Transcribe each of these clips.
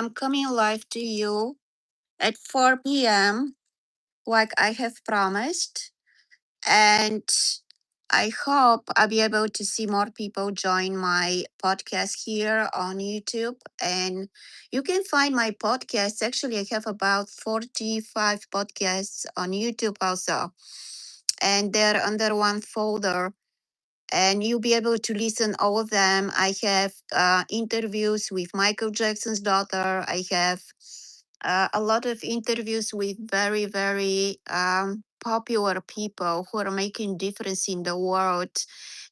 I'm coming live to you at 4 p.m., like I have promised. And I hope I'll be able to see more people join my podcast here on YouTube. And you can find my podcast. Actually, I have about 45 podcasts on YouTube also. And they're under one folder, and you'll be able to listen all of them. I have interviews with Michael Jackson's daughter. I have a lot of interviews with very, very popular people who are making difference in the world,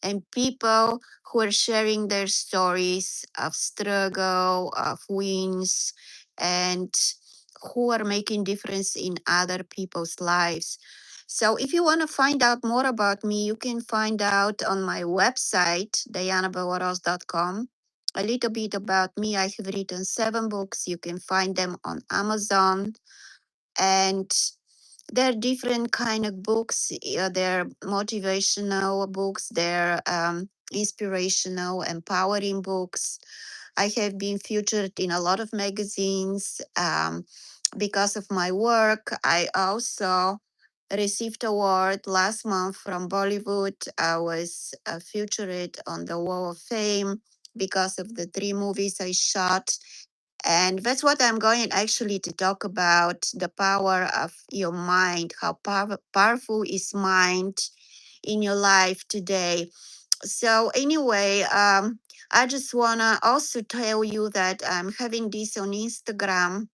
and people who are sharing their stories of struggle, of wins, and who are making difference in other people's lives. So if you want to find out more about me, you can find out on my website, diannabellerose.com. A little bit about me. I have written 7 books. You can find them on Amazon. And they're different kind of books. They're motivational books. They're inspirational, empowering books. I have been featured in a lot of magazines because of my work. I also received award last month from Bollywood. I was featured on the Wall of Fame because of the 3 movies I shot. And that's what I'm going actually to talk about, the power of your mind, how powerful is mind in your life today. So anyway, I just wanna also tell you that I'm having this on Instagram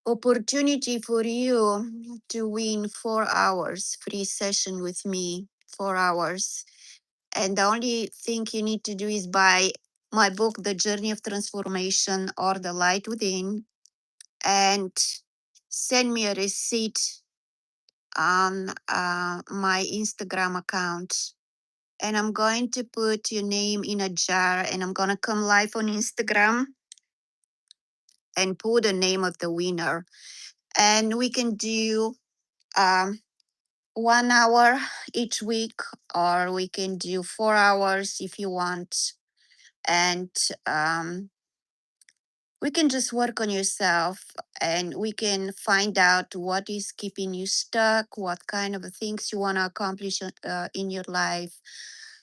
opportunity for you to win 4 hours free session with me, 4 hours. And the only thing you need to do is buy my book, The Journey of Transformation or The Light Within, and send me a receipt on my Instagram account. And I'm going to put your name in a jar, and I'm going to come live on Instagram and put the name of the winner. And we can do um, 1 hour each week, or we can do 4 hours if you want. And we can just work on yourself, and we can find out what is keeping you stuck, what kind of things you want to accomplish in your life.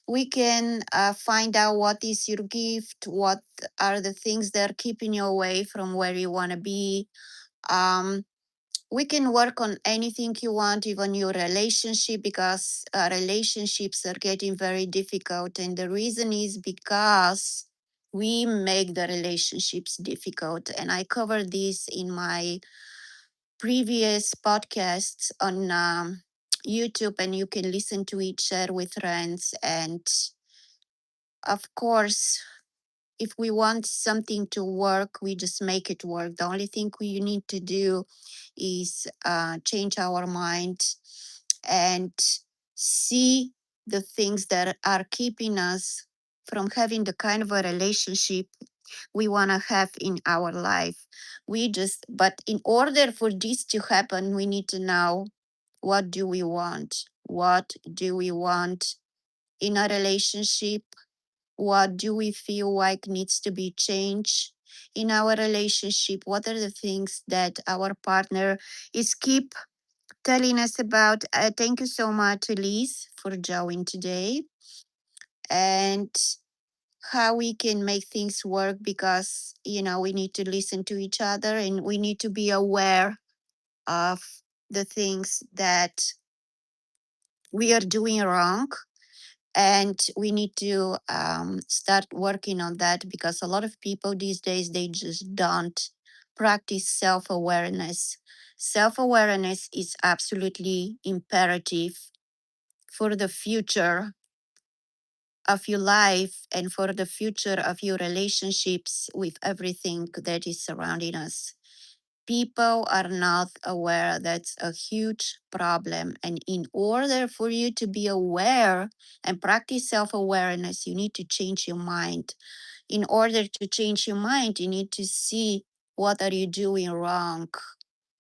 We can find out what is your gift, what are the things that are keeping you away from where you want to be. Um, we can work on anything you want, even your relationship, because relationships are getting very difficult. And the reason is because we make the relationships difficult. And I covered this in my previous podcasts on YouTube, and you can listen to it, share with friends. And of course, if we want something to work, we just make it work. The only thing we need to do is change our mind and see the things that are keeping us from having the kind of a relationship we want to have in our life. But in order for this to happen, we need to know, what do we want? What do we want in a relationship? What do we feel like needs to be changed in our relationship? What are the things that our partner is keep telling us about? Thank you so much, Elise, for joining today. And how we can make things work, because we need to listen to each other, and we need to be aware of the things that we are doing wrong, and we need to start working on that, because a lot of people these days, they just don't practice self-awareness. Self-awareness is absolutely imperative for the future of your life, and for the future of your relationships with everything that is surrounding us. People are not aware. That's a huge problem. And in order for you to be aware and practice self awareness, you need to change your mind. In order to change your mind, you need to see, what are you doing wrong,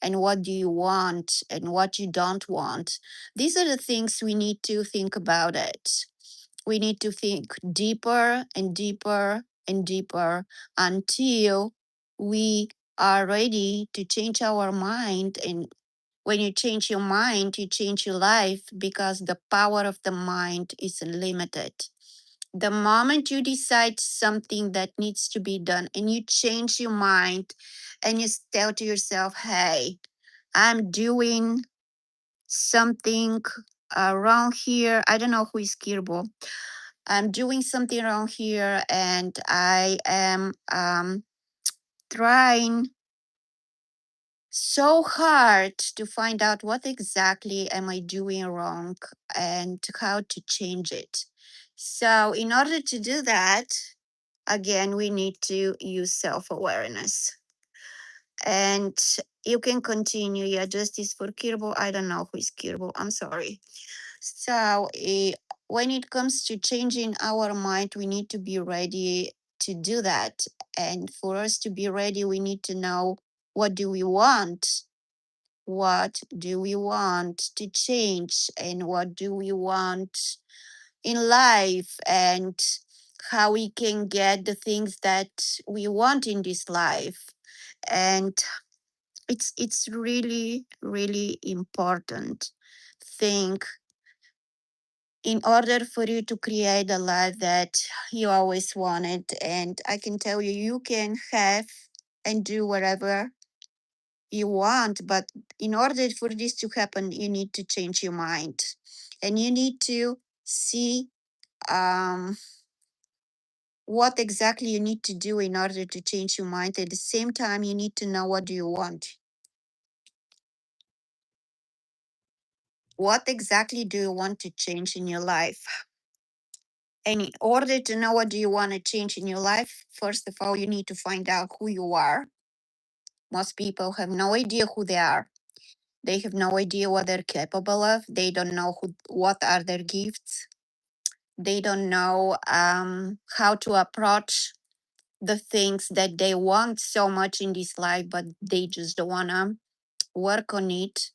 and what do you want, and what you don't want. These are the things we need to think about it. We need to think deeper and deeper and deeper until we are ready to change our mind. And when you change your mind, you change your life because the power of the mind is limited. The moment you decide something that needs to be done and you change your mind and you tell to yourself, hey, I'm doing something wrong here. I don't know who is Kirbo. I'm doing something wrong here and I am trying so hard to find out what exactly am I doing wrong and how to change it. So in order to do that, again, we need to use self-awareness. And you can continue. Yeah, justice for Kirbo. I don't know who is Kirbo. I'm sorry. So when it comes to changing our mind, we need to be ready to do that. And for us to be ready, we need to know, what do we want? What do we want to change? And what do we want in life? And how we can get the things that we want in this life. And it's really, really important thing in order for you to create a life that you always wanted. And I can tell you, you can have and do whatever you want, but in order for this to happen, you need to change your mind and you need to see um, what exactly you need to do in order to change your mind. At the same time, you need to know, what do you want? What exactly do you want to change in your life? And in order to know what do you want to change in your life, first of all, you need to find out who you are. Most people have no idea who they are. They have no idea what they're capable of. They don't know what are their gifts. They don't know how to approach the things that they want so much in this life, but they just don't want to work on it,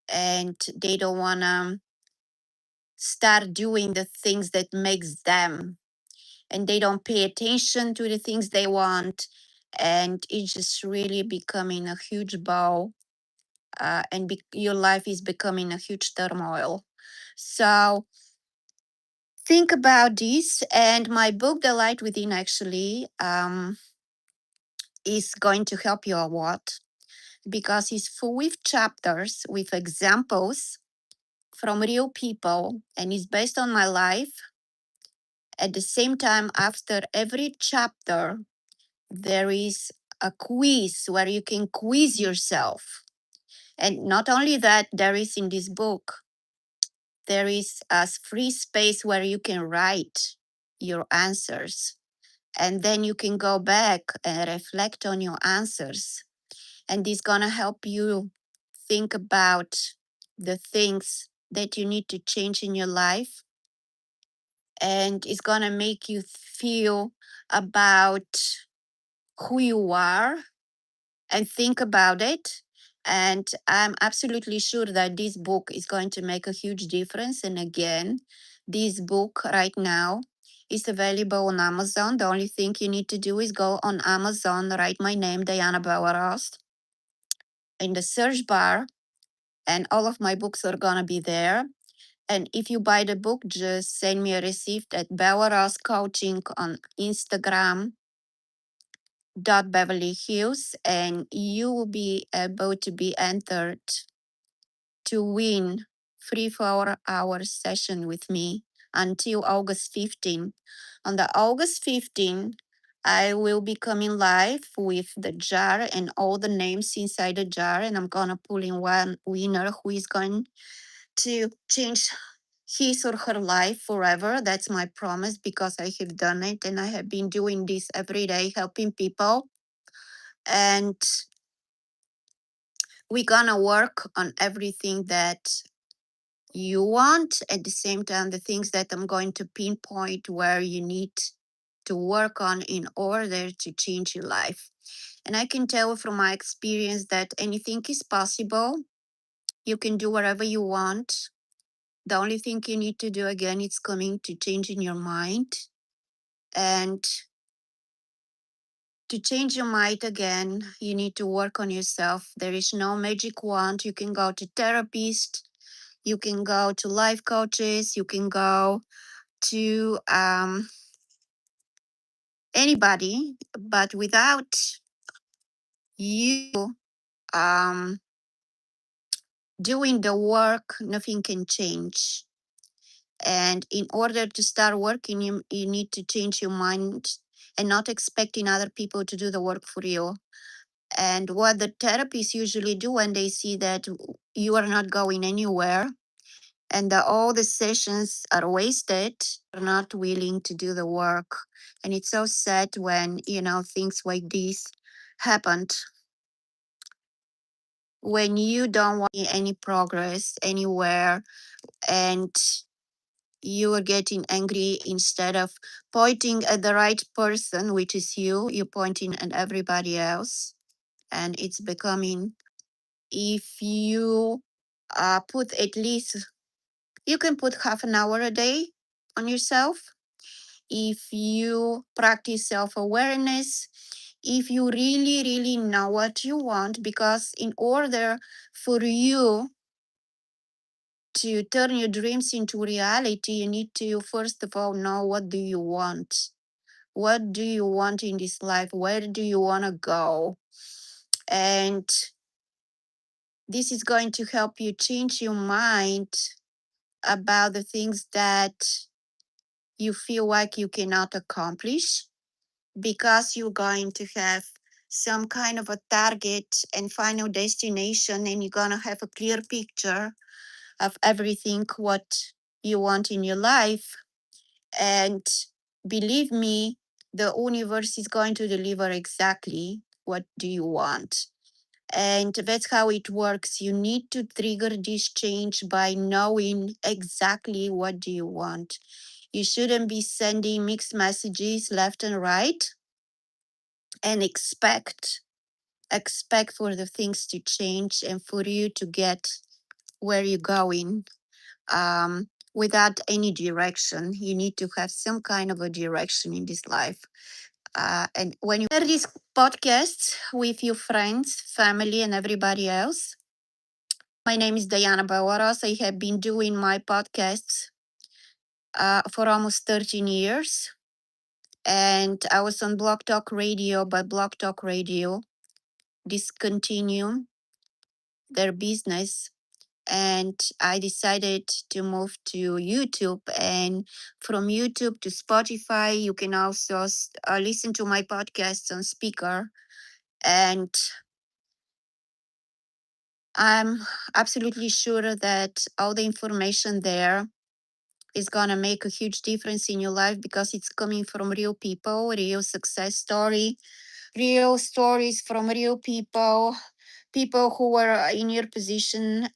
and they don't want to start doing the things that makes them, and they don't pay attention to the things they want, and it's just really becoming a huge ball, and your life is becoming a huge turmoil. So think about this, and my book, The Light Within, actually is going to help you a lot because it's full with chapters with examples from real people, and it's based on my life. At the same time, after every chapter, there is a quiz where you can quiz yourself. And not only that, there is in this book, there is a free space where you can write your answers. And then you can go back and reflect on your answers. And it's going to help you think about the things that you need to change in your life. And it's going to make you feel about who you are and think about it. And I'm absolutely sure that this book is going to make a huge difference. And again, this book right now is available on Amazon. The only thing you need to do is go on Amazon, write my name, Dianna Bellerose, in the search bar, and all of my books are going to be there. And if you buy the book, just send me a receipt at Bellerose Coaching on Instagram Beverly Hills, and you will be able to be entered to win free 4-hour session with me until August 15. On the August 15, I will be coming live with the jar and all the names inside the jar, and I'm gonna pull in one winner who is going to change his or her life forever. That's my promise because I have done it and I have been doing this every day, helping people. And we're gonna work on everything that you want. At the same time, the things that I'm going to pinpoint where you need to work on in order to change your life. And I can tell from my experience that anything is possible. You can do whatever you want. The only thing you need to do again is coming to changing your mind. And To change your mind again, you need to work on yourself. There is no magic wand. You can go to therapists, you can go to life coaches, you can go to anybody, but without you um, doing the work, nothing can change. And in order to start working, you need to change your mind and not expecting other people to do the work for you. And what the therapists usually do when they see that you are not going anywhere and that all the sessions are wasted, are not willing to do the work. And it's so sad when, things like this happened, when you don't want any progress anywhere and you are getting angry instead of pointing at the right person, which is you, you're pointing at everybody else. And it's becoming, if you put at least, you can put half an hour a day on yourself. If you practice self awareness, if you really, really know what you want, because in order for you to turn your dreams into reality, you need to first of all know what do you want. What do you want in this life? Where do you want to go? And this is going to help you change your mind about the things that you feel like you cannot accomplish, because you're going to have some kind of a target and final destination, and you're going to have a clear picture of everything what you want in your life. And believe me, the universe is going to deliver exactly what do you want. And that's how it works. You need to trigger this change by knowing exactly what do you want. You shouldn't be sending mixed messages left and right and expect for the things to change and for you to get where you're going without any direction. You need to have some kind of a direction in this life. And when you share these podcasts with your friends, family, and everybody else, my name is Dianna Bellerose. I have been doing my podcasts for almost 13 years. And I was on Blog Talk Radio, but Blog Talk Radio discontinued their business. And I decided to move to YouTube. And from YouTube to Spotify, you can also listen to my podcasts on speaker. And I'm absolutely sure that all the information there is going to make a huge difference in your life, because it's coming from real people, real success story, real stories from real people, people who were in your position,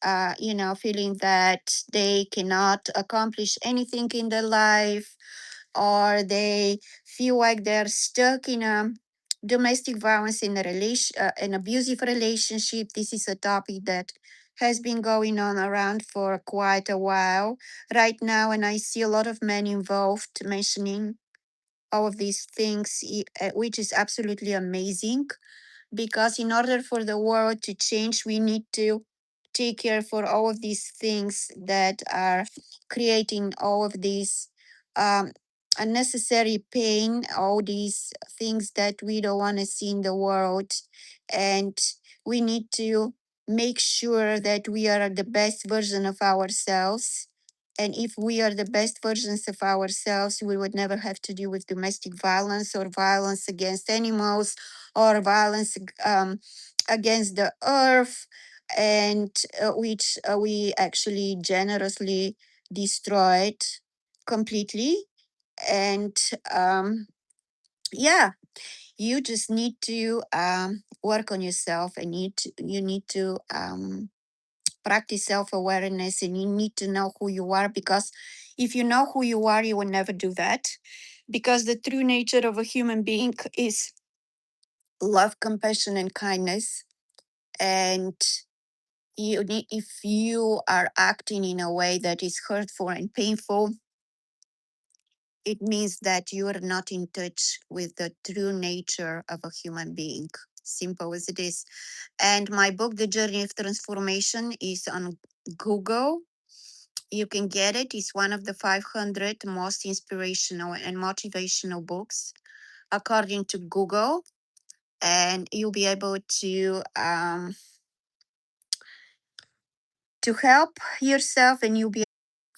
feeling that they cannot accomplish anything in their life, or they feel like they're stuck in a domestic violence in a an abusive relationship. This is a topic that has been going on around for quite a while right now, and I see a lot of men involved mentioning all of these things, which is absolutely amazing, because in order for the world to change, we need to take care for all of these things that are creating all of these um, unnecessary pain, all these things that we don't want to see in the world. And we need to make sure that we are the best version of ourselves. And if we are the best versions of ourselves, we would never have to deal with domestic violence or violence against animals or violence against the earth, and which we actually generously destroyed completely. And yeah, you just need to work on yourself, and you need to practice self-awareness, and you need to know who you are, because if you know who you are, you will never do that, because the true nature of a human being is love, compassion, and kindness. And if you are acting in a way that is hurtful and painful, it means that you are not in touch with the true nature of a human being. Simple as it is. And my book, The Journey of Transformation, is on Google. You can get it. It's one of the 500 most inspirational and motivational books, according to Google. And you'll be able to help yourself, and you'll be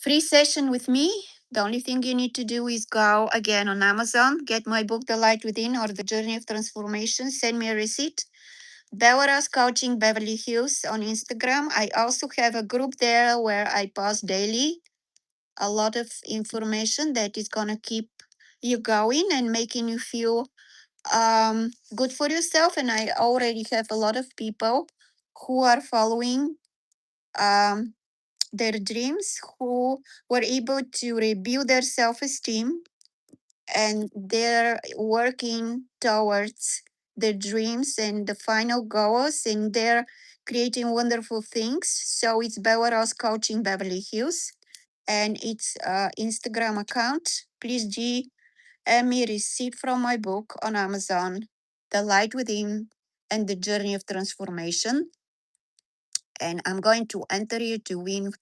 free session with me. The only thing you need to do is go again on Amazon, get my book, The Light Within or The Journey of Transformation, send me a receipt. Bellerose Coaching Beverly Hills on Instagram. I also have a group there where I post daily a lot of information that is going to keep you going and making you feel good for yourself. And I already have a lot of people who are following um, their dreams, who were able to rebuild their self esteem, and they're working towards their dreams and the final goals, and they're creating wonderful things. So it's Bellerose Coaching Beverly Hills, and it's Instagram account. Please DM me receipt from my book on Amazon, The Light Within and The Journey of Transformation. And I'm going to enter you to win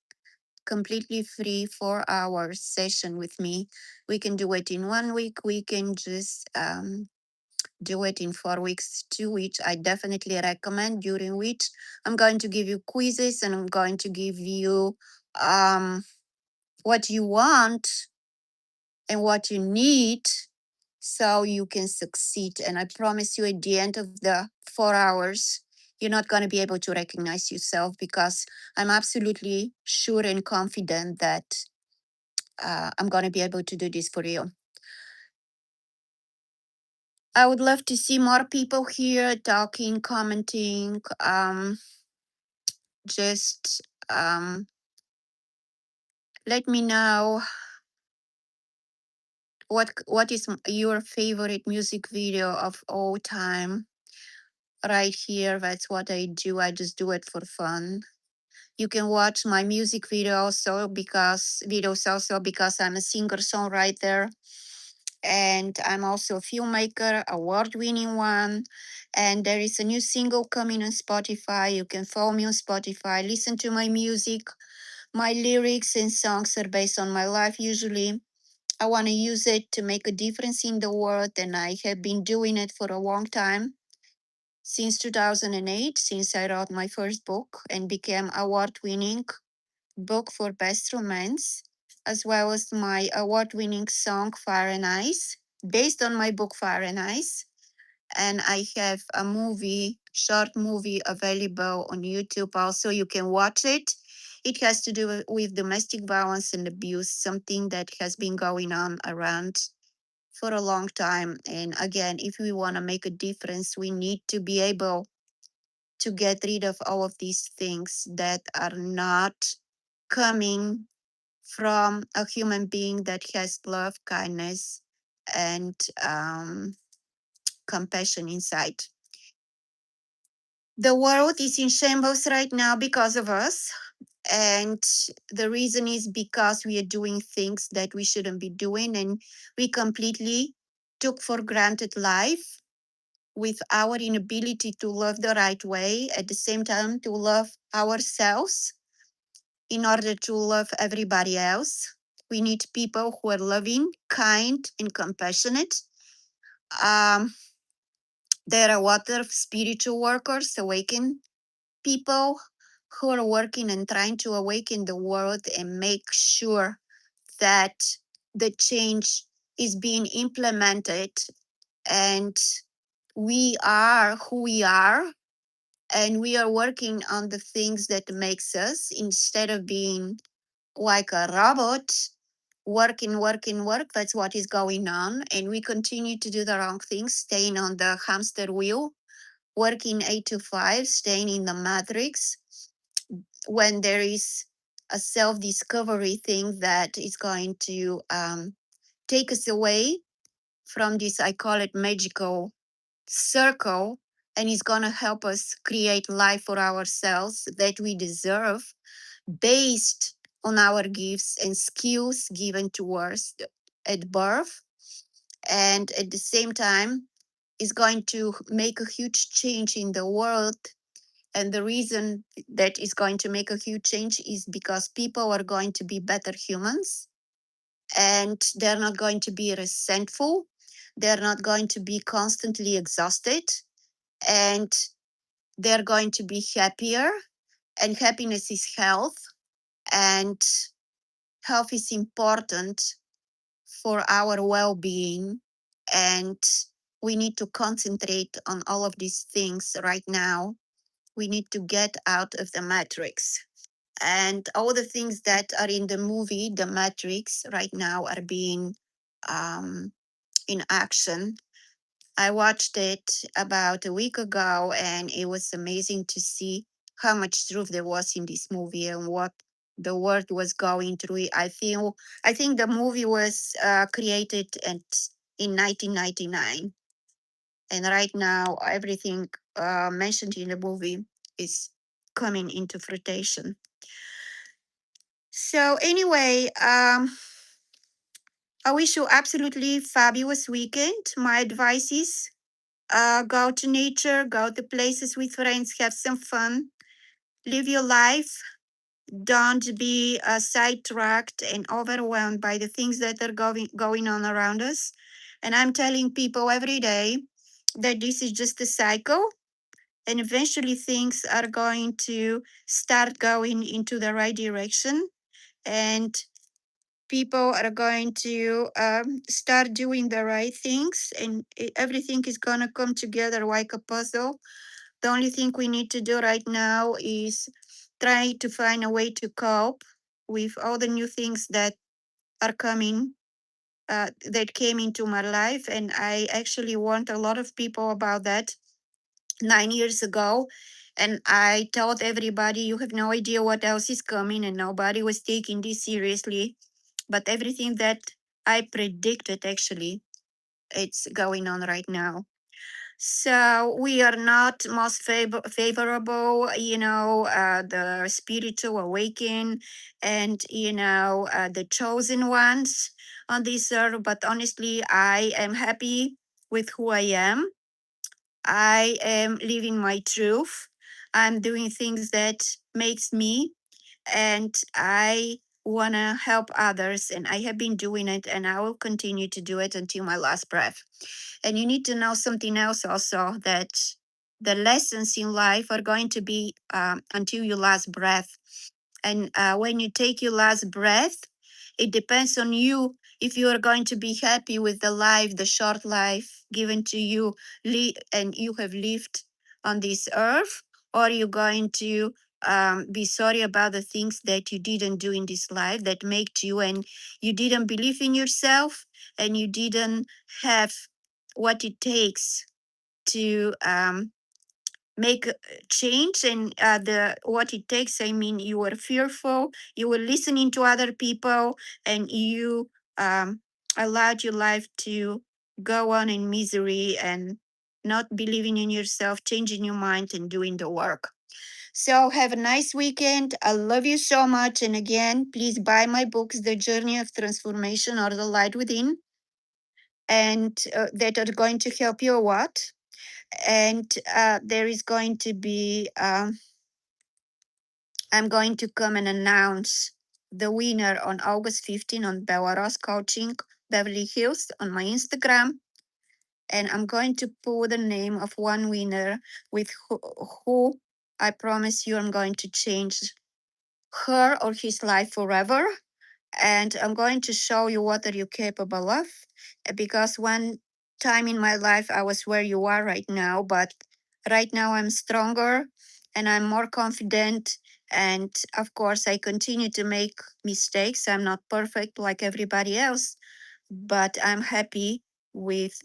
completely free 4 hour session with me. We can do it in 1 week. We can just do it in 4 weeks, 2 weeks. I definitely recommend, during which I'm going to give you quizzes and I'm going to give you um, what you want and what you need so you can succeed. And I promise you, at the end of the 4 hours, you're not going to be able to recognize yourself, because I'm absolutely sure and confident that I'm going to be able to do this for you. I would love to see more people here talking, commenting. Just let me know what is your favorite music video of all time. Right here, that's what I do. I just do it for fun. You can watch my music videos also because I'm a singer songwriter, and I'm also a filmmaker, award winning one. And there is a new single coming on Spotify. You can follow me on Spotify, listen to my music. My lyrics and songs are based on my life usually. I want to use it to make a difference in the world, and I have been doing it for a long time, since 2008, since I wrote my first book and became award-winning book for best romance, as well as my award-winning song Fire and Ice, based on my book Fire and Ice. And I have a short movie available on YouTube. Also, you can watch it. It has to do with domestic violence and abuse, something that has been going on around for a long time. And again, if we want to make a difference, we need to be able to get rid of all of these things that are not coming from a human being that has love, kindness, and compassion inside. The world is in shambles right now because of us. And the reason is because we are doing things that we shouldn't be doing. And we completely took for granted life, with our inability to love the right way, at the same time, to love ourselves in order to love everybody else. We need people who are loving, kind, and compassionate. Um, there are a lot of spiritual workers, awakened people who are working and trying to awaken the world and make sure that the change is being implemented, and we are who we are, and we are working on the things that makes us, instead of being like a robot, work. That's what is going on. And we continue to do the wrong things, staying on the hamster wheel, working 8 to 5, staying in the matrix, when there is a self-discovery thing that is going to take us away from this, I call it magical circle, and is going to help us create life for ourselves that we deserve, based on our gifts and skills given to us at birth, and at the same time is going to make a huge change in the world. And the reason that is going to make a huge change is because people are going to be better humans, and they're not going to be resentful. They're not going to be constantly exhausted, and they're going to be happier. And happiness is health, and health is important for our well being. And we need to concentrate on all of these things right now. We need to get out of the matrix. And all the things that are in the movie, The Matrix, right now are being um, in action. I watched it about a week ago, and it was amazing to see how much truth there was in this movie and what the world was going through. I think the movie was created in 1999, and right now everything mentioned in the movie is coming into fruition. So anyway, I wish you absolutely fabulous weekend. My advice is go to nature, go to places with friends, have some fun, live your life. Don't be sidetracked and overwhelmed by the things that are going on around us. And I'm telling people every day that this is just a cycle, and eventually things are going to start going into the right direction. And people are going to start doing the right things, and everything is going to come together like a puzzle. The only thing we need to do right now is try to find a way to cope with all the new things that are coming, that came into my life. And I actually warned a lot of people about that 9 years ago. And I told everybody, you have no idea what else is coming, and nobody was taking this seriously. But everything that I predicted, actually, it's going on right now. So we are not most favorable, the spiritual awaken, and the chosen ones on this earth. But honestly, I am happy with who I am. I am living my truth. I'm doing things that makes me, and I want to help others, and I have been doing it, and I will continue to do it until my last breath. And you need to know something else also, that the lessons in life are going to be until your last breath. And when you take your last breath, it depends on you if you are going to be happy with the life, the short life given to you, and you have lived on this earth, or you're going to be sorry about the things that you didn't do in this life that made you, and you didn't believe in yourself, and you didn't have what it takes to make a change, and the what it takes. I mean, you were fearful, you were listening to other people, and you allowed your life to go on in misery and not believing in yourself, changing your mind and doing the work. So have a nice weekend. I love you so much. And again, please buy my books, The Journey of Transformation or The Light Within, and that are going to help you a lot. And there is going to be I'm going to come and announce the winner on August 15 on Bellerose Coaching Beverly Hills on my Instagram. And I'm going to put the name of one winner with who I promise you I'm going to change her or his life forever. And I'm going to show you what are you capable of. Because one time in my life I was where you are right now, but right now I'm stronger and I'm more confident. And of course, I continue to make mistakes. I'm not perfect like everybody else, but I'm happy with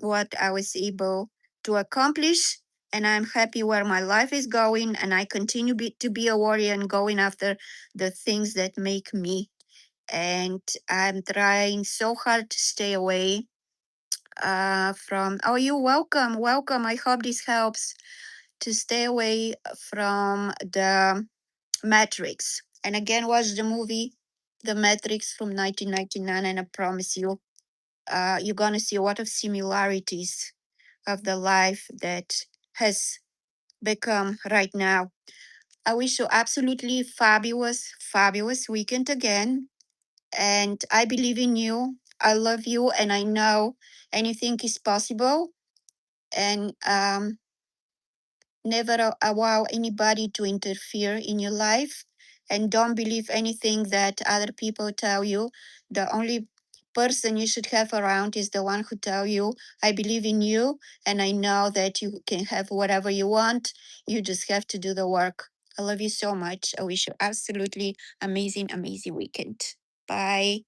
what I was able to accomplish. And I'm happy where my life is going. And I continue to be a warrior and going after the things that make me. And I'm trying so hard to stay away from. Oh, you're welcome. Welcome. I hope this helps to stay away from the Matrix. And again, watch the movie the Matrix from 1999, and I promise you, you're gonna see a lot of similarities of the life that has become right now. I wish you absolutely fabulous, fabulous weekend again. And I believe in you. I love you, and I know anything is possible. And never allow anybody to interfere in your life. And don't believe anything that other people tell you. The only person you should have around is the one who tell you, I believe in you, and I know that you can have whatever you want. You just have to do the work. I love you so much. I wish you absolutely amazing, amazing weekend. Bye.